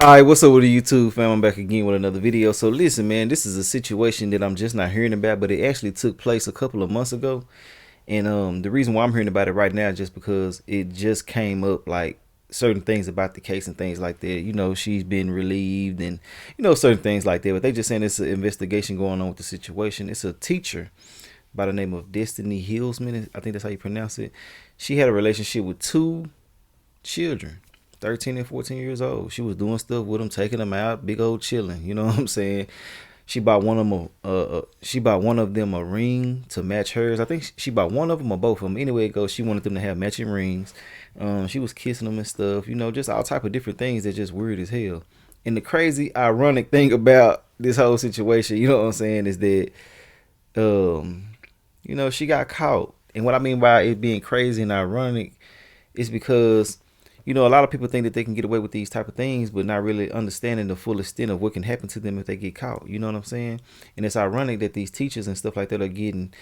Alright, what's up with the YouTube fam? I'm back again with another video. So listen, man, this is a situation that I'm just not hearing about, but it actually took place a couple of months ago. And the reason why I'm hearing about it right now is just because it just came up, like certain things about the case and things like that. You know, she's been relieved and certain things like that. But they just saying it's an investigation going on with the situation. It's a teacher by the name of Destiny Hillsman. I think that's how you pronounce it. She had a relationship with two children, 13 and 14 years old. She was doing stuff with them, taking them out, big old chilling. You know what I'm saying? She bought one of them. She bought one of them a ring to match hers. I think she bought one of them or both of them. Anyway, it goes. She wanted them to have matching rings. She was kissing them and stuff. You know, just all type of different things that just weird as hell. And the crazy, ironic thing about this whole situation, you know what I'm saying, is that um, she got caught. And what I mean by it being crazy and ironic is because a lot of people think that they can get away with these type of things, but not really understanding the full extent of what can happen to them if they get caught. You know what I'm saying? And it's ironic that these teachers and stuff like that are getting,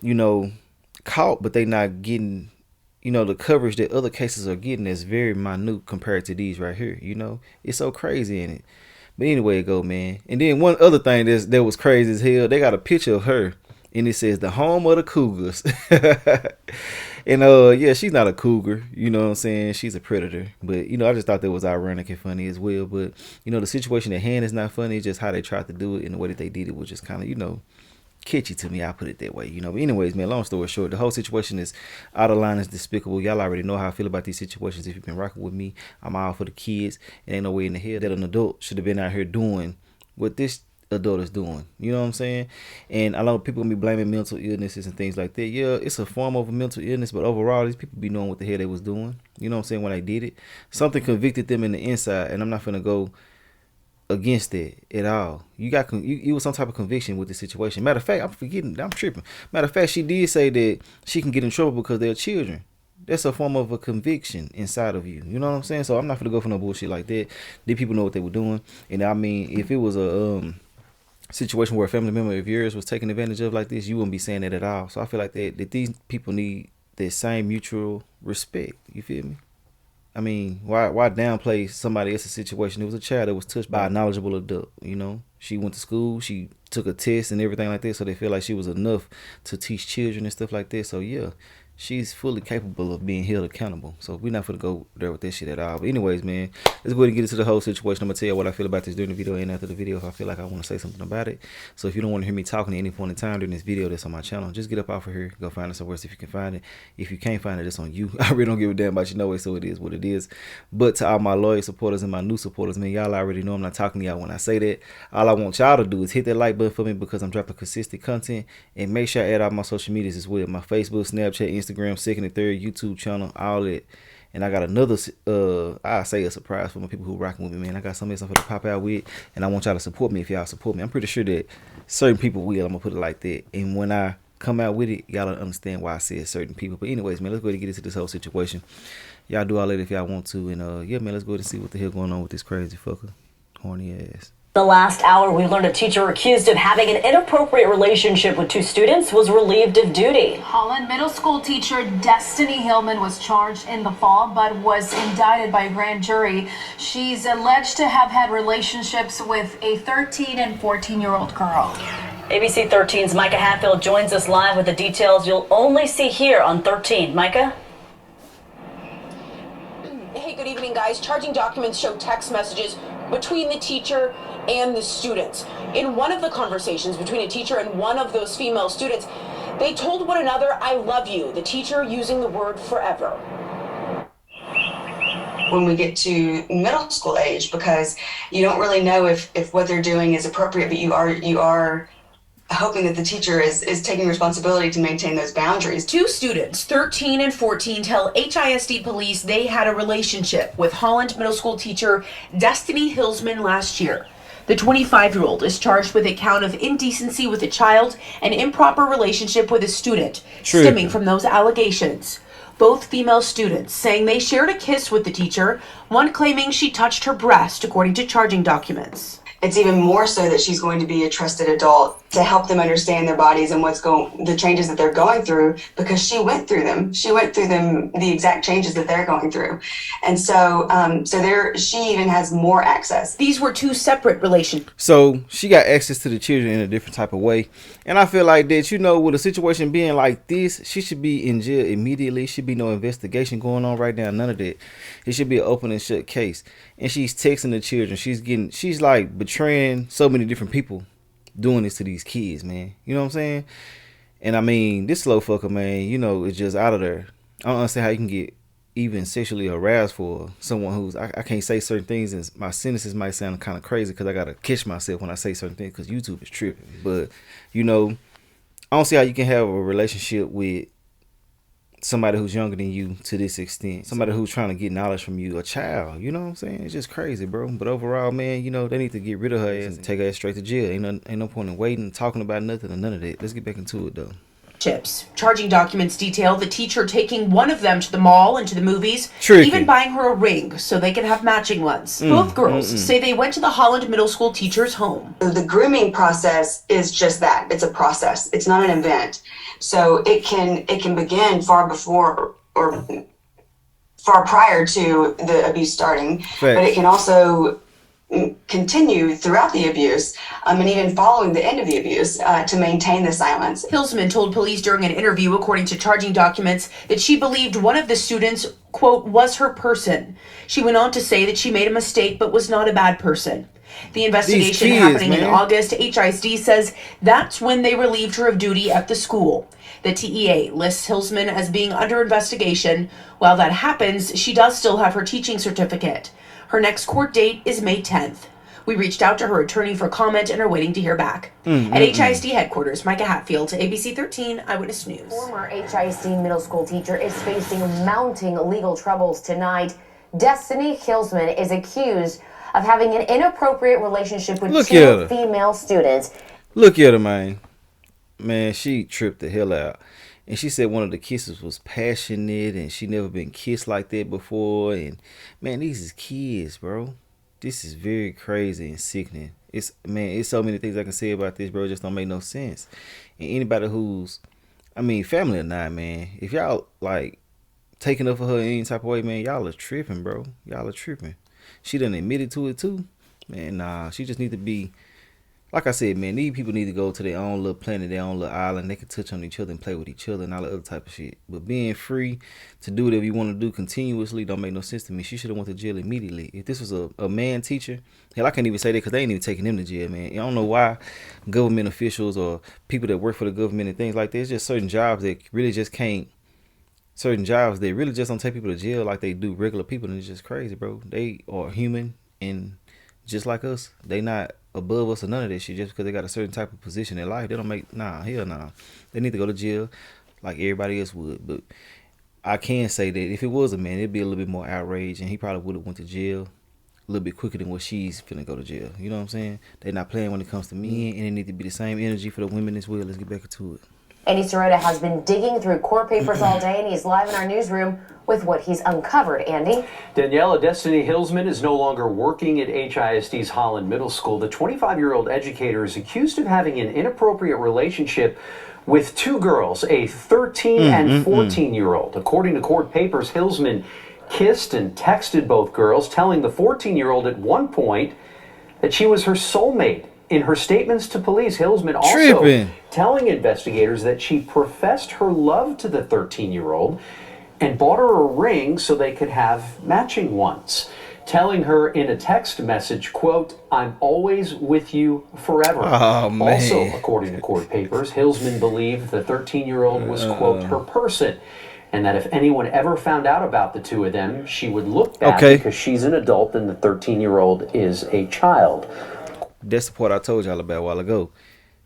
you know, caught, but they not getting, the coverage that other cases are getting is very minute compared to these right here. It's so crazy in it. But anyway, it go, man. And then one other thing that was crazy as hell, they got a picture of her, and it says the home of the Cougars. And yeah, she's not a cougar, you know what I'm saying? She's a predator. But I just thought that was ironic and funny as well. But the situation at hand is not funny, it's just how they tried to do it and the way that they did it was just kind of, kitschy to me. I put it that way. But anyways, man, long story short, the whole situation is out of line, is despicable. Y'all already know how I feel about these situations. If you've been rocking with me, I'm all for the kids. It ain't no way in the hell that an adult should have been out here doing what this adult is doing. You know what I'm saying? And a lot of people gonna be blaming mental illnesses and things like that. Yeah, it's a form of a mental illness, but overall these people be knowing what the hell they was doing. You know what I'm saying? When they did it, something convicted them in the inside, and I'm not gonna go against it at all. You was some type of conviction with the situation. Matter of fact, I'm tripping. Matter of fact, she did say that she can get in trouble because they're children. That's a form of a conviction inside of you. You know what I'm saying? So I'm not gonna go for no bullshit like that. These people know what they were doing. And I mean, if it was a situation where a family member of yours was taken advantage of like this, you wouldn't be saying that at all. So I feel like that these people need that same mutual respect. You feel me? I mean, why downplay somebody else's situation? It was a child that was touched by a knowledgeable adult. She went to school, she took a test and everything like that, so they feel like she was enough to teach children and stuff like that. So yeah, she's fully capable of being held accountable. So we're not gonna go there with that shit at all. But anyways, man, let's go ahead and get into the whole situation. I'm gonna tell you what I feel about this during the video and after the video if I feel like I want to say something about it. So if you don't want to hear me talking at any point in time during this video that's on my channel, just get up off of here, go find it somewhere else if you can find it. If you can't find it, it's on you. I really don't give a damn about you, no way. So it is what it is. But to all my loyal supporters and my new supporters, man, y'all already know I'm not talking to y'all when I say that. All I want y'all to do is hit that like button for me because I'm dropping consistent content, and make sure I add all my social medias as well: my Facebook, Snapchat, Instagram, second and third YouTube channel, all that. And I got another I say a surprise for my people who rocking with me, man. I got something for to pop out with, and I want y'all to support me if y'all support me. I'm pretty sure that certain people will. I'm gonna put it like that. And when I come out with it, y'all understand why I said certain people. But anyways, man, let's go ahead and get into this whole situation. Y'all do all that if y'all want to. And yeah, man, let's go ahead and see what the hell going on with this crazy fucker. Horny ass. The last hour, we learned a teacher accused of having an inappropriate relationship with two students was relieved of duty. Holland Middle School teacher Destiny Hillman was charged in the fall, but was indicted by a grand jury. She's alleged to have had relationships with a 13 and 14-year-old girl. ABC 13's Micah Hatfield joins us live with the details you'll only see here on 13. Micah? Hey, good evening, guys. Charging documents show text messages between the teacher and the students. In one of the conversations between a teacher and one of those female students, they told one another, "I love you," the teacher using the word forever. When we get to middle school age, because you don't really know if what they're doing is appropriate, but you are hoping that the teacher is taking responsibility to maintain those boundaries. Two students, 13 and 14, tell HISD police they had a relationship with Holland Middle School teacher Destiny Hillsman last year. The 25-year-old is charged with a count of indecency with a child and improper relationship with a student, stemming from those allegations. Both female students saying they shared a kiss with the teacher, one claiming she touched her breast, according to charging documents. It's even more so that she's going to be a trusted adult to help them understand their bodies and the changes that they're going through, because she went through them. She went through them, the exact changes that they're going through. And so, she even has more access. These were two separate relationships. So she got access to the children in a different type of way. And I feel like that, with a situation being like this, she should be in jail immediately. Should be no investigation going on right now. None of that. It should be an open and shut case. And she's texting the children. She's like betraying so many different people, doing this to these kids, man. You know what I'm saying? And I mean, this slow fucker, man, is just out of there. I don't understand how you can get even sexually harassed for someone who's, I can't say certain things, and my sentences might sound kind of crazy because I gotta catch myself when I say certain things because YouTube is tripping. But I don't see how you can have a relationship with somebody who's younger than you to this extent. Somebody who's trying to get knowledge from you, a child. You know what I'm saying? It's just crazy, bro. But overall, man, they need to get rid of her ass and take her ass straight to jail. Ain't no point in waiting, talking about nothing or none of that. Let's get back into it, though. Charging documents detail the teacher taking one of them to the mall and to the movies, Tricky. even buying her a ring so they can have matching ones. Both girls say they went to the Holland Middle School teacher's home. The grooming process is just that. It's a process. It's not an event. So it can begin far before or far prior to the abuse starting, but it can also continue throughout the abuse and even following the end of the abuse to maintain the silence. Hillsman told police during an interview, according to charging documents, that she believed one of the students, quote, was her person. She went on to say that she made a mistake but was not a bad person. The investigation happening in August, HISD says that's when they relieved her of duty at the school. The TEA lists Hillsman as being under investigation. While that happens, she does still have her teaching certificate. Her next court date is May 10th. We reached out to her attorney for comment and are waiting to hear back. At HISD headquarters, Micah Hatfield, ABC 13 Eyewitness News. Former HISD middle school teacher is facing mounting legal troubles tonight. Destiny Hillsman is accused of having an inappropriate relationship with two female students. Look at her, man. Man, she tripped the hell out. And she said one of the kisses was passionate and she never been kissed like that before. And man, these is kids, bro. This is very crazy and sickening. It's so many things I can say about this, bro. It just don't make no sense. And anybody who's, family or not, man, if y'all like taking up for her in any type of way, man, y'all are tripping, bro. Y'all are tripping. She done admitted to it too. Man, nah, she just need to be, like I said, man, these people need to go to their own little planet, their own little island. They can touch on each other and play with each other and all that other type of shit. But being free to do whatever you want to do continuously don't make no sense to me. She should have went to jail immediately. If this was a man teacher, hell, I can't even say that because they ain't even taking him to jail, man. I don't know why government officials or people that work for the government and things like that, it's just certain jobs that really just can't, certain jobs they really just don't take people to jail like they do regular people. And it's just crazy, bro. They are human and just like us. They not above us or none of that shit just because they got a certain type of position in life. They don't make, hell nah. They need to go to jail like everybody else would. But I can say that if it was a man, it'd be a little bit more outrage and he probably would have went to jail a little bit quicker than what she's finna go to jail. You know what I'm saying? They're not playing when it comes to men, and it need to be the same energy for the women as well. Let's get back into it. Andy Sirota has been digging through court papers all day, and he's live in our newsroom with what he's uncovered. Andy? Daniela, Destiny Hillsman is no longer working at HISD's Holland Middle School. The 25-year-old educator is accused of having an inappropriate relationship with two girls, a 13 and 14-year-old. According to court papers, Hillsman kissed and texted both girls, telling the 14-year-old at one point that she was her soulmate. In her statements to police, Hillsman also telling investigators that she professed her love to the 13-year-old and bought her a ring so they could have matching ones, telling her in a text message, quote, "I'm always with you forever." Oh, man. Also, according to court papers, Hillsman believed the 13-year-old was, quote, her person, and that if anyone ever found out about the two of them, she would look bad because she's an adult and the 13-year-old is a child. That's the part I told y'all about a while ago.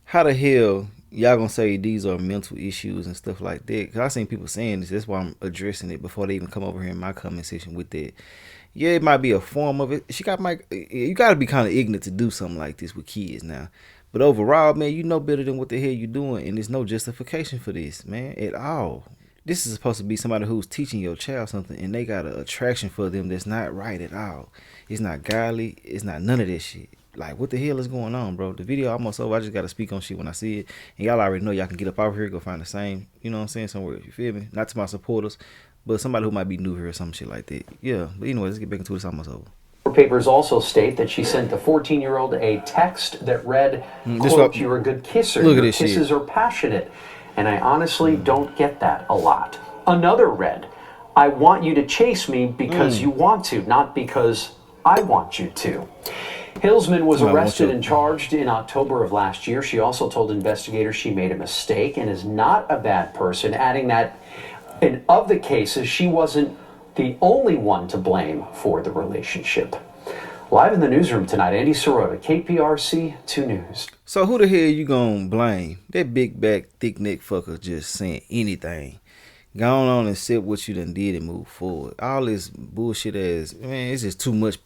How the hell y'all gonna say these are mental issues and stuff like that? Because I seen people saying this. That's why I'm addressing it before they even come over here in my comment section with that. Yeah, it might be a form of it. You got to be kind of ignorant to do something like this with kids now. But overall, man, you know better than what the hell you doing. And there's no justification for this, man, at all. This is supposed to be somebody who's teaching your child something, and they got an attraction for them that's not right at all. It's not godly. It's not none of that shit. like, what the hell is going on, bro? The video almost over. I just gotta speak on shit when I see it. And y'all already know y'all can get up out here, go find the same, you know what I'm saying, somewhere. You feel me? Not to my supporters, but somebody who might be new here or some shit like that. Yeah. But anyway, let's get back into it. It's almost over. Papers also state that she sent the 14-year-old a text that read, quote, "You're a good kisser. Look at Your this kisses shit. are passionate." And I honestly don't get that a lot. Another read, "I want you to chase me because you want to, not because I want you to." Hillsman was arrested and charged in October of last year. She also told investigators she made a mistake and is not a bad person, adding that in of the cases, she wasn't the only one to blame for the relationship. Live in the newsroom tonight, Andy Sirota, KPRC 2 News. So who the hell you gonna blame? That big back, thick neck fucker just saying anything. Go on and accept what you done did and move forward. All this bullshit ass, man, it's just too much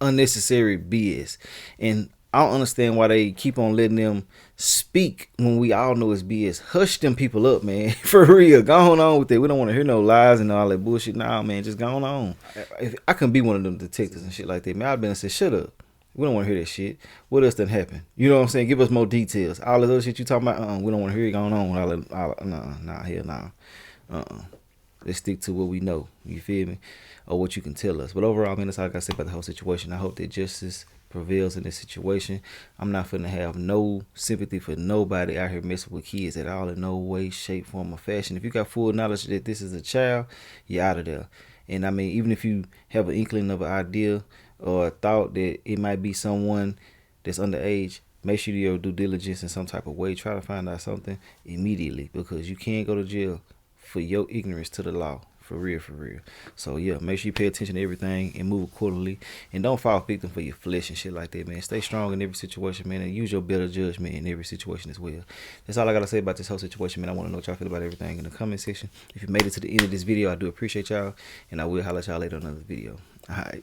unnecessary BS. And I don't understand why they keep on letting them speak when we all know it's BS. Hush them people up, man. For real. Go on with it. We don't want to hear no lies and all that bullshit. Nah, man, just go on. If I couldn't be one of them detectives and shit like that, man, I'd been and said, shut up. We don't want to hear that shit. What else done happened? You know what I'm saying? Give us more details. All this other shit you talking about, we don't want to hear it going on. Hell nah. Let's stick to what we know. You feel me? Or what you can tell us. But overall, man, that's all I got to say about the whole situation. I hope that justice prevails in this situation. I'm not finna have no sympathy for nobody out here messing with kids at all in no way, shape, form, or fashion. If you got full knowledge that this is a child, you're out of there. And I mean, even if you have an inkling of an idea or a thought that it might be someone that's underage, make sure you do your due diligence in some type of way. Try to find out something immediately, because you can't go to jail for your ignorance to the law. For real, for real. So, yeah, make sure you pay attention to everything and move accordingly. And don't fall victim for your flesh and shit like that, man. Stay strong in every situation, man, and use your better judgment in every situation as well. That's all I got to say about this whole situation, man. I want to know what y'all feel about everything in the comment section. If you made it to the end of this video, I do appreciate y'all, and I will holler at y'all later on another video. All right.